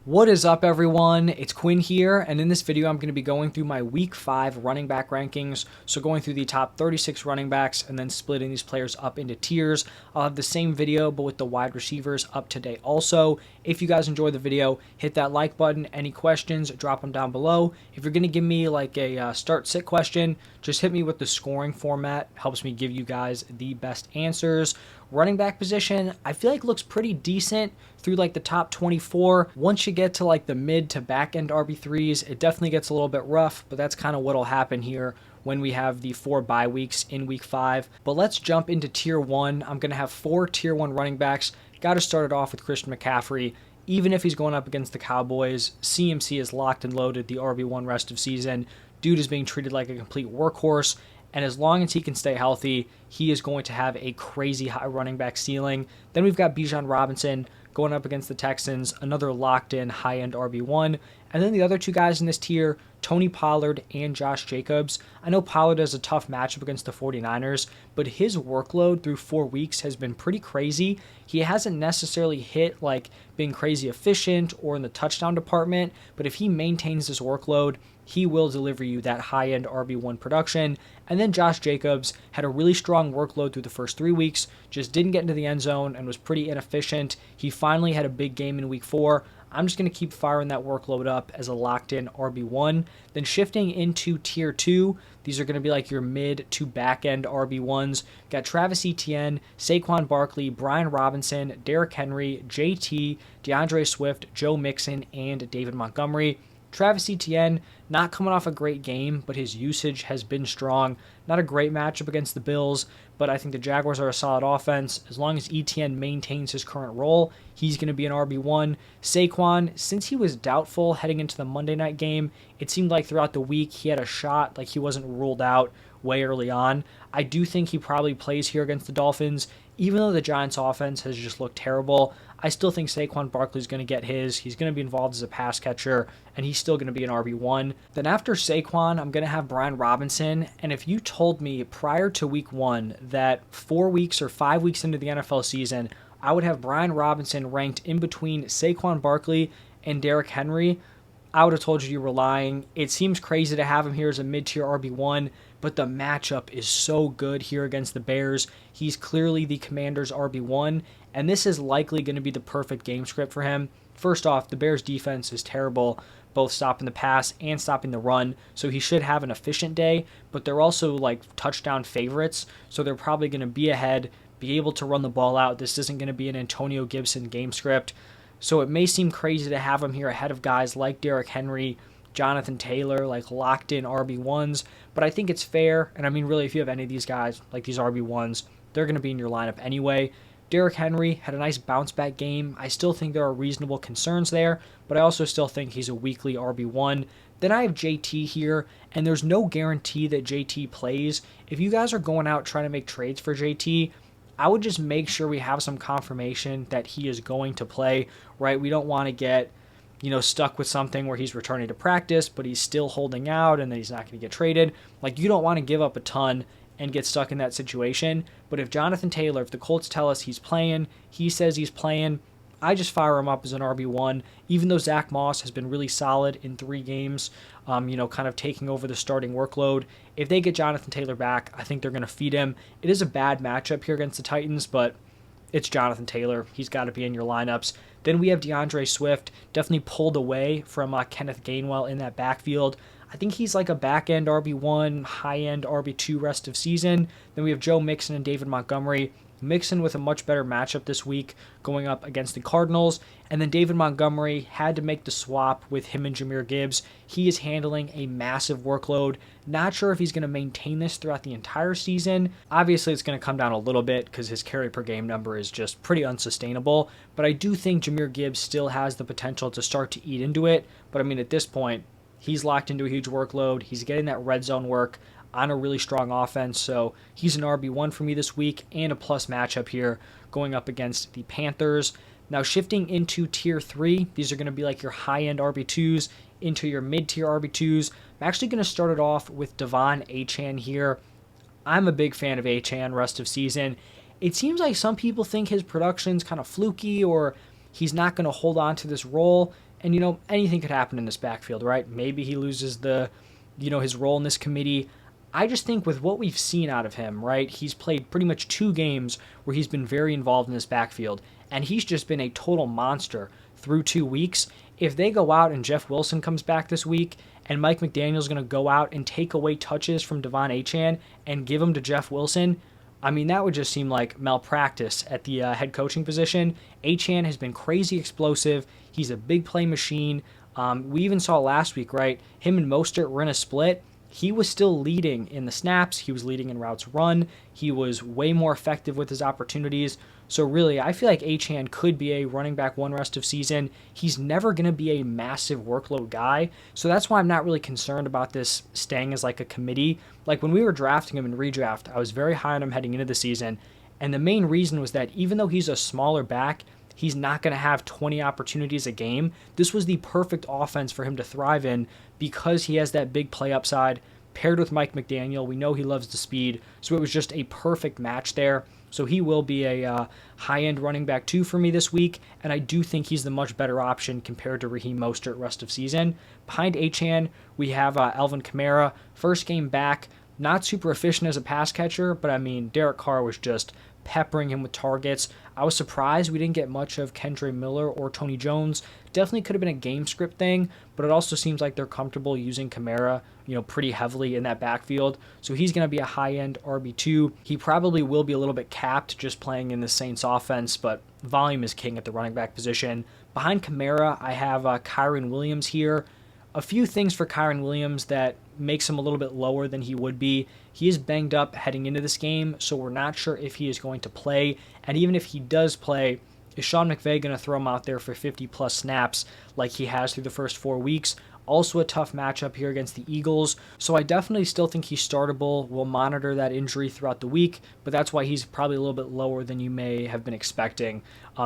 What is up, everyone? It's Quinn here, and in this video I'm going to be going through my Week 5 running back rankings, so going through the top 36 running backs and then splitting these players up into tiers. I'll have the same video, but with the wide receivers up to date also. If you guys enjoyed the video, hit that like button. Any questions, drop them down below. If you're going to give me like a start-sit question, just hit me with the scoring format. Helps me give you guys the best answers. Running back position, I feel like looks pretty decent through like the top 24. Once you get to like the mid to back end RB3s, it definitely gets a little bit rough, but that's kind of what'll happen here when we have the 4 bye weeks in week 5. But let's jump into tier 1. I'm going to have 4 tier 1 running backs. Got to start it off with Christian McCaffrey. Even if he's going up against the Cowboys, CMC is locked and loaded the RB1 rest of season. Dude is being treated like a complete workhorse. And as long as he can stay healthy, he is going to have a crazy high running back ceiling. Then we've got Bijan Robinson going up against the Texans, another locked-in high-end RB1. And then the other two guys in this tier, Tony Pollard and Josh Jacobs. I know Pollard has a tough matchup against the 49ers, but his workload through 4 weeks has been pretty crazy. He hasn't necessarily hit like being crazy efficient or in the touchdown department, but if he maintains this workload, he will deliver you that high-end RB1 production. And then Josh Jacobs had a really strong workload through the first 3 weeks, just didn't get into the end zone and was pretty inefficient. He finally had a big game in week 4. I'm just going to keep firing that workload up as a locked-in RB1. Then shifting into tier 2, these are going to be like your mid to back-end RB1s. Got Travis Etienne, Saquon Barkley, Brian Robinson, Derrick Henry, JT, DeAndre Swift, Joe Mixon, and David Montgomery. Travis Etienne, not coming off a great game, but his usage has been strong. Not a great matchup against the Bills, but I think the Jaguars are a solid offense. As long as Etienne maintains his current role, he's going to be an RB1. Saquon, since he was doubtful heading into the Monday night game, it seemed like throughout the week he had a shot, like he wasn't ruled out way early on. I do think he probably plays here against the Dolphins. Even though the Giants' offense has just looked terrible, I still think Saquon Barkley is going to get his. He's going to be involved as a pass catcher, and he's still going to be an RB1. Then after Saquon, I'm going to have Brian Robinson. And if you told me prior to week 1 that 4 weeks or 5 weeks into the NFL season, I would have Brian Robinson ranked in between Saquon Barkley and Derrick Henry, I would have told you were lying. It seems crazy to have him here as a mid-tier RB1, but the matchup is so good here against the Bears. He's clearly the Commanders' RB1, and this is likely going to be the perfect game script for him. First off, the Bears' defense is terrible, both stopping the pass and stopping the run, so he should have an efficient day, but they're also like touchdown favorites, so they're probably going to be ahead, be able to run the ball out. This isn't going to be an Antonio Gibson game script. So it may seem crazy to have him here ahead of guys like Derrick Henry, Jonathan Taylor, like locked-in RB1s, but I think it's fair, and I mean really if you have any of these guys, like these RB1s, they're going to be in your lineup anyway. Derrick Henry had a nice bounce-back game. I still think there are reasonable concerns there, but I also still think he's a weekly RB1. Then I have JT here, and there's no guarantee that JT plays. If you guys are going out trying to make trades for JT, I would just make sure we have some confirmation that he is going to play, right? We don't want to get, stuck with something where he's returning to practice, but he's still holding out and then he's not going to get traded. Like, you don't want to give up a ton and get stuck in that situation. But if Jonathan Taylor, if the Colts tell us he's playing, he says he's playing, I just fire him up as an RB1, even though Zach Moss has been really solid in 3 games, kind of taking over the starting workload. If they get Jonathan Taylor back, I think they're going to feed him. It is a bad matchup here against the Titans, but it's Jonathan Taylor. He's got to be in your lineups. Then we have DeAndre Swift, definitely pulled away from Kenneth Gainwell in that backfield. I think he's like a back-end RB1, high-end RB2 rest of season. Then we have Joe Mixon and David Montgomery. Mixon with a much better matchup this week going up against the Cardinals. And then David Montgomery had to make the swap with him and Jahmyr Gibbs. He is handling a massive workload. Not sure if he's going to maintain this throughout the entire season. Obviously, it's going to come down a little bit because his carry per game number is just pretty unsustainable. But I do think Jahmyr Gibbs still has the potential to start to eat into it. But I mean, at this point, he's locked into a huge workload. He's getting that red zone work on a really strong offense, so he's an RB1 for me this week and a plus matchup here going up against the Panthers. Now shifting into tier 3, these are going to be like your high-end RB2s into your mid-tier RB2s. I'm actually going to start it off with Devon Achane here. I'm a big fan of Achane rest of season. It seems like some people think his production's kind of fluky or he's not going to hold on to this role. And, anything could happen in this backfield, right? Maybe he loses his role in this committee. I just think with what we've seen out of him, right? He's played pretty much 2 games where he's been very involved in this backfield, and he's just been a total monster through 2 weeks. If they go out and Jeff Wilson comes back this week, and Mike McDaniel's going to go out and take away touches from Devon Achane and give them to Jeff Wilson, I mean, that would just seem like malpractice at the head coaching position. Achane has been crazy explosive. He's a big play machine. We even saw last week, right? Him and Mostert were in a split. He was still leading in the snaps. He was leading in routes run. He was way more effective with his opportunities. So really, I feel like Achane could be a running back one rest of season. He's never going to be a massive workload guy. So that's why I'm not really concerned about this staying as like a committee. Like when we were drafting him in redraft, I was very high on him heading into the season. And the main reason was that even though he's a smaller back, he's not going to have 20 opportunities a game. This was the perfect offense for him to thrive in because he has that big play upside paired with Mike McDaniel. We know he loves the speed, so it was just a perfect match there. So he will be a high-end running back 2 for me this week, and I do think he's the much better option compared to Raheem Mostert rest of season. Behind Achane, we have Alvin Kamara. First game back, not super efficient as a pass catcher, but I mean, Derek Carr was just peppering him with targets. I was surprised we didn't get much of Kendre Miller or Tony Jones. Definitely could have been a game script thing, but it also seems like they're comfortable using Kamara, pretty heavily in that backfield. So he's going to be a high-end RB2. He probably will be a little bit capped just playing in the Saints offense, but volume is king at the running back position. Behind Kamara, I have Kyren Williams here. A few things for Kyren Williams that makes him a little bit lower than he would be. He is banged up heading into this game, so we're not sure if he is going to play. And even if he does play, is Sean McVay going to throw him out there for 50-plus snaps like he has through the first 4 weeks? Also a tough matchup here against the Eagles, so I definitely still think he's startable. We'll monitor that injury throughout the week, but that's why he's probably a little bit lower than you may have been expecting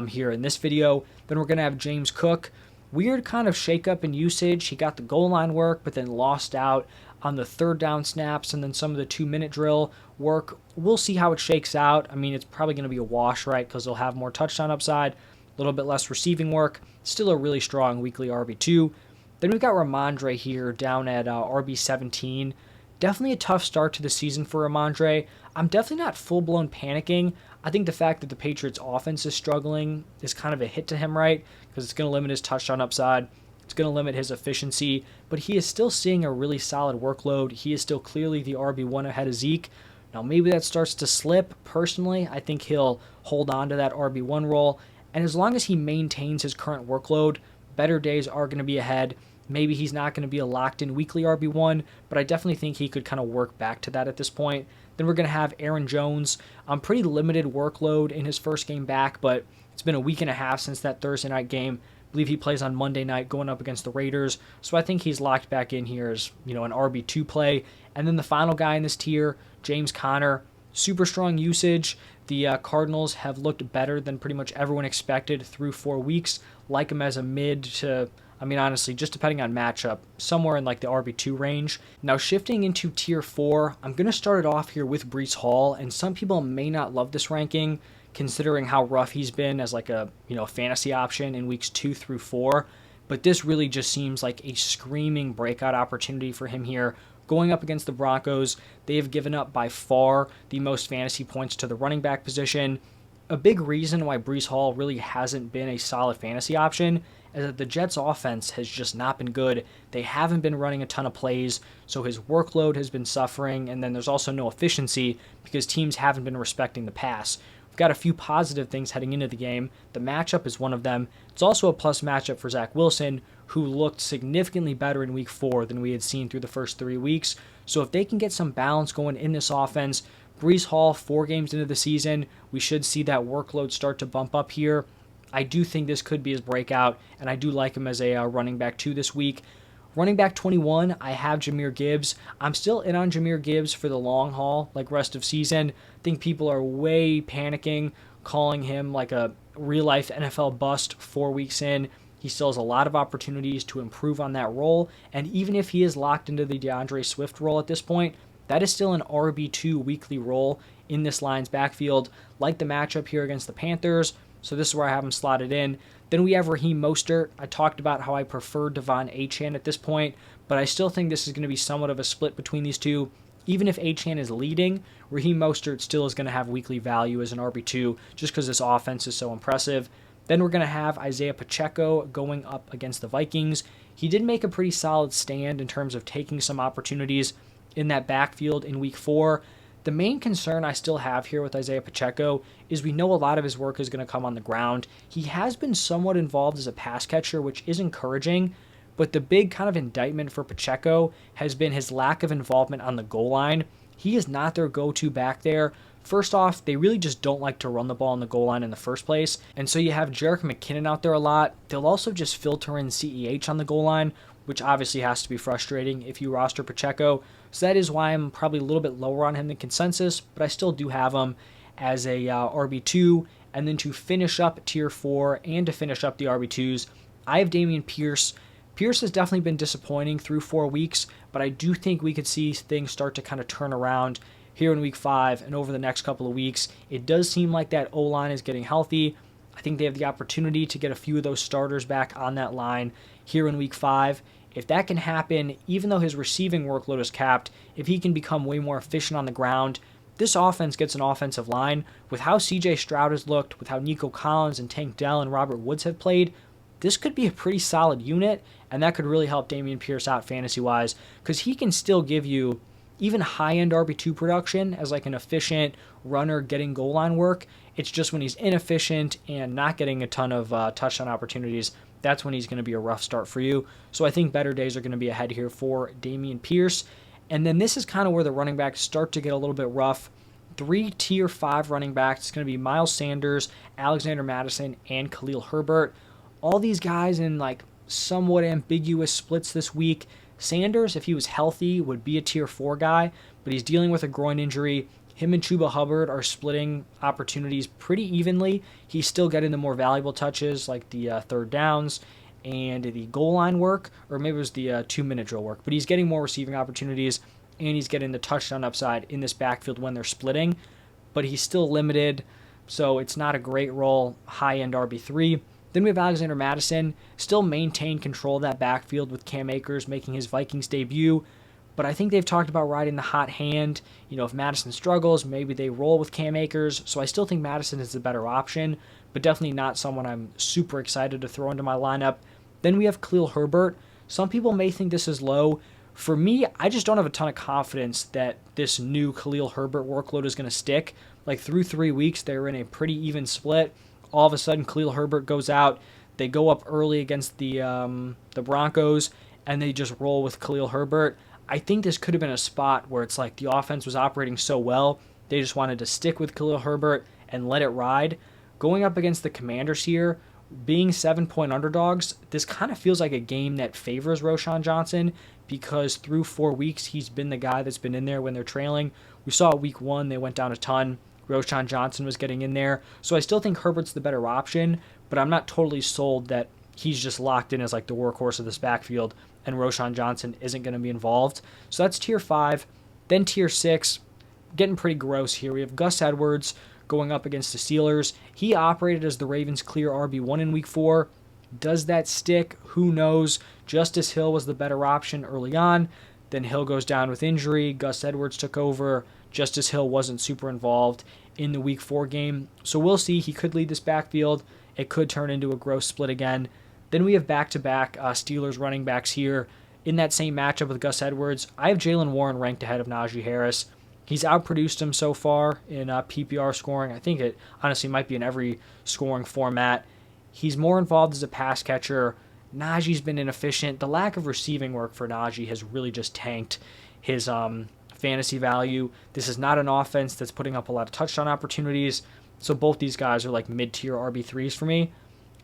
here in this video. Then we're going to have James Cook. Weird kind of shakeup in usage. He got the goal line work, but then lost out on the third down snaps and then some of the 2-minute drill work. We'll see how it shakes out. I mean, it's probably going to be a wash, right? Because they'll have more touchdown upside, a little bit less receiving work. Still a really strong weekly RB2. Then we've got Ramondre here down at RB17. Definitely a tough start to the season for Ramondre. I'm definitely not full-blown panicking. I think the fact that the Patriots offense is struggling is kind of a hit to him, right? Because it's going to limit his touchdown upside. It's going to limit his efficiency, but he is still seeing a really solid workload. He is still clearly the RB1 ahead of Zeke. Now, maybe that starts to slip. Personally, I think he'll hold on to that RB1 role, and as long as he maintains his current workload, better days are going to be ahead. Maybe he's not going to be a locked-in weekly RB1, but I definitely think he could kind of work back to that at this point. Then we're going to have Aaron Jones. Pretty limited workload in his first game back, but it's been a week and a half since that Thursday night game. I believe he plays on Monday night going up against the Raiders, so I think he's locked back in here as an RB2 play. And then the final guy in this tier, James Conner. Super strong usage. The Cardinals have looked better than pretty much everyone expected through 4 weeks. Like him as a mid to, honestly, just depending on matchup, somewhere in like the RB2 range. Now shifting into tier 4, I'm going to start it off here with Breece Hall, and some people may not love this ranking considering how rough he's been as like a fantasy option in weeks 2 through 4. But this really just seems like a screaming breakout opportunity for him here. Going up against the Broncos, they have given up by far the most fantasy points to the running back position. A big reason why Breece Hall really hasn't been a solid fantasy option is that the Jets' offense has just not been good. They haven't been running a ton of plays, so his workload has been suffering, and then there's also no efficiency because teams haven't been respecting the pass. We've got a few positive things heading into the game. The matchup is one of them. It's also a plus matchup for Zach Wilson, who looked significantly better in week 4 than we had seen through the first 3 weeks. So if they can get some balance going in this offense, Breece Hall, 4 games into the season, we should see that workload start to bump up here. I do think this could be his breakout, and I do like him as a running back 2 this week. Running back 21, I have Jahmyr Gibbs. I'm still in on Jahmyr Gibbs for the long haul, like rest of season. I think people are way panicking, calling him like a real-life NFL bust 4 weeks in. He still has a lot of opportunities to improve on that role, and even if he is locked into the DeAndre Swift role at this point, that is still an RB2 weekly role in this Lions backfield, like the matchup here against the Panthers. So this is where I have him slotted in. Then we have Raheem Mostert. I talked about how I prefer Devon Achane at this point, but I still think this is going to be somewhat of a split between these two. Even if Achane is leading, Raheem Mostert still is going to have weekly value as an RB2 just because this offense is so impressive. Then we're going to have Isaiah Pacheco going up against the Vikings. He did make a pretty solid stand in terms of taking some opportunities in that backfield in week 4. The main concern I still have here with Isaiah Pacheco is we know a lot of his work is going to come on the ground. He has been somewhat involved as a pass catcher, which is encouraging, but the big kind of indictment for Pacheco has been his lack of involvement on the goal line. He is not their go-to back there. First off, they really just don't like to run the ball on the goal line in the first place, and so you have Jerick McKinnon out there a lot. They'll also just filter in CEH on the goal line, which obviously has to be frustrating if you roster Pacheco. So that is why I'm probably a little bit lower on him than consensus, but I still do have him as a RB2. And then to finish up tier 4 and to finish up the RB2s, I have Dameon Pierce. Pierce has definitely been disappointing through 4 weeks, but I do think we could see things start to kind of turn around here in week 5 and over the next couple of weeks. It does seem like that O-line is getting healthy. I think they have the opportunity to get a few of those starters back on that line here in week 5. If that can happen, even though his receiving workload is capped, if he can become way more efficient on the ground, this offense gets an offensive line. With how CJ Stroud has looked, with how Nico Collins and Tank Dell and Robert Woods have played, this could be a pretty solid unit, and that could really help Dameon Pierce out fantasy-wise, because he can still give you even high-end RB2 production as like an efficient runner getting goal line work. It's just when he's inefficient and not getting a ton of touchdown opportunities, that's when he's going to be a rough start for you. So I think better days are going to be ahead here for Dameon Pierce. And then this is kind of where the running backs start to get a little bit rough. 3 tier 5 running backs. It's going to be Miles Sanders, Alexander Mattison, and Khalil Herbert. All these guys in like somewhat ambiguous splits this week. Sanders, if he was healthy, would be a tier 4 guy, but he's dealing with a groin injury. Him and Chuba Hubbard are splitting opportunities pretty evenly. He's still getting the more valuable touches like the third downs and the goal line work, or maybe it was the 2-minute drill work, but he's getting more receiving opportunities and he's getting the touchdown upside in this backfield when they're splitting, but he's still limited, so it's not a great role, high-end RB3. Then we have Alexander Mattison, still maintain control of that backfield with Cam Akers making his Vikings debut, but I think they've talked about riding the hot hand. You know, if Madison struggles, maybe they roll with Cam Akers, so I still think Madison is the better option, but definitely not someone I'm super excited to throw into my lineup. Then we have Khalil Herbert. Some people may think this is low. For me, I just don't have a ton of confidence that this new Khalil Herbert workload is going to stick. Like through 3 weeks, they were in a pretty even split. All of a sudden, Khalil Herbert goes out. They go up early against the Broncos, and they just roll with Khalil Herbert. I think this could have been a spot where it's like the offense was operating so well, they just wanted to stick with Khalil Herbert and let it ride. Going up against the Commanders here, being 7-point underdogs, this kind of feels like a game that favors Roschon Johnson because through 4 weeks, he's been the guy that's been in there when they're trailing. We saw week 1, they went down a ton. Roschon Johnson was getting in there. So I still think Herbert's the better option, but I'm not totally sold that he's just locked in as like the workhorse of this backfield and Roschon Johnson isn't going to be involved. So that's tier 5. Then tier 6, getting pretty gross here. We have Gus Edwards going up against the Steelers. He operated as the Ravens' clear RB1 in week 4. Does that stick? Who knows? Justice Hill was the better option early on. Then Hill goes down with injury. Gus Edwards took over. Justice Hill wasn't super involved in the week 4 game. So we'll see. He could lead this backfield. It could turn into a gross split again. Then we have back-to-back Steelers running backs here. In that same matchup with Gus Edwards, I have Jaylen Warren ranked ahead of Najee Harris. He's outproduced him so far in PPR scoring. I think it honestly might be in every scoring format. He's more involved as a pass catcher. Najee's been inefficient. The lack of receiving work for Najee has really just tanked his fantasy value. This is not an offense that's putting up a lot of touchdown opportunities. So both these guys are like mid-tier RB3s for me.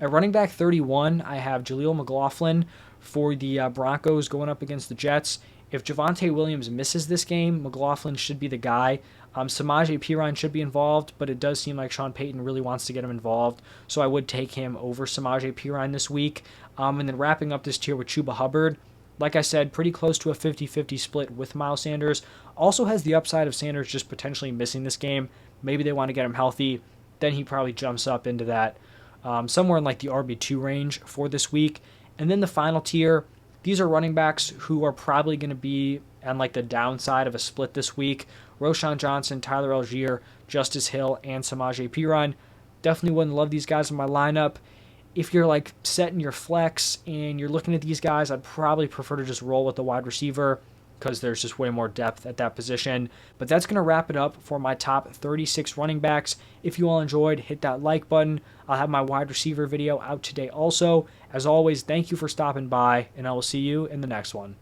At running back 31, I have Jaleel McLaughlin for the Broncos going up against the Jets. If Javonte Williams misses this game, McLaughlin should be the guy. Samaje Perine should be involved, but it does seem like Sean Payton really wants to get him involved, so I would take him over Samaje Perine this week. And then wrapping up this tier with Chuba Hubbard. Like I said, pretty close to a 50-50 split with Miles Sanders. Also has the upside of Sanders just potentially missing this game. Maybe they want to get him healthy. Then he probably jumps up into that somewhere in like the RB2 range for this week. And then the final tier, these are running backs who are probably going to be on like the downside of a split this week. Roshan Johnson, Tyler Algier, Justice Hill, and Samaje Perine. Definitely wouldn't love these guys in my lineup. If you're like setting your flex and you're looking at these guys, I'd probably prefer to just roll with the wide receiver because there's just way more depth at that position. But that's going to wrap it up for my top 36 running backs. If you all enjoyed, hit that like button. I'll have my wide receiver video out today also. As always, thank you for stopping by, and I will see you in the next one.